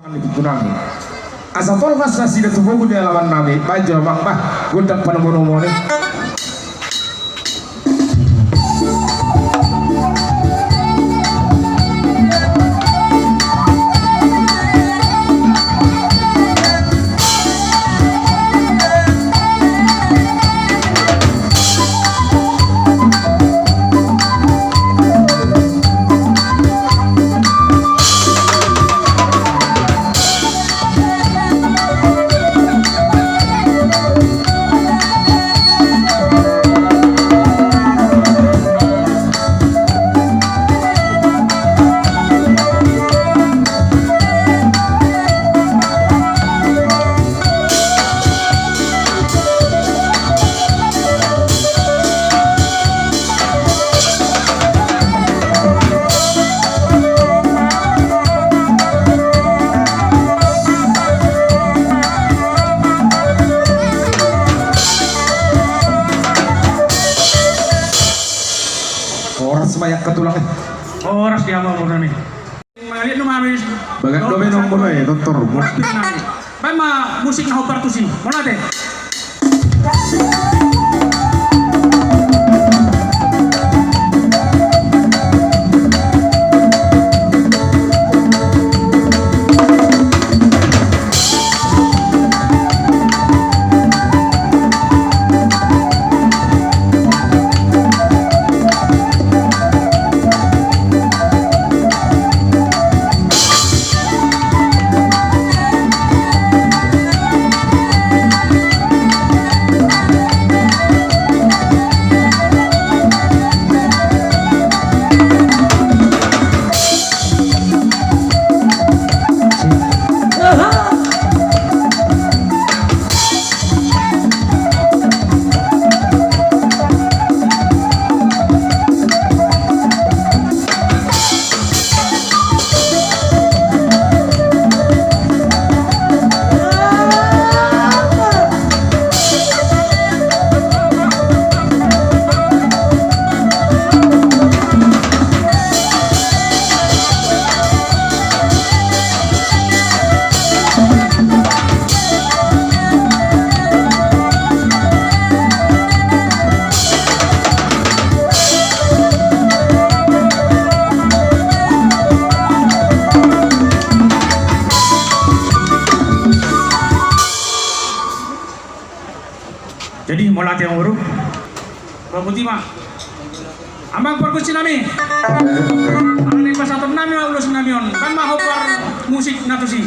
Tunangi. Asa tol mas nasi de tubuh dia lawan nami. Banjir mak bah gundak panomono ni. Sebanyak ketulangnya. Oras dia mau nih. Maliit mami. Bagat dobe nomor ya, dokter. Bama musik na hobar tu si. Mana deh? Jadi mau latih yang baru, Babuti mah, ambang perkusi nami, ane pas atau nami ulus namion, kan mah hopar musik natusi.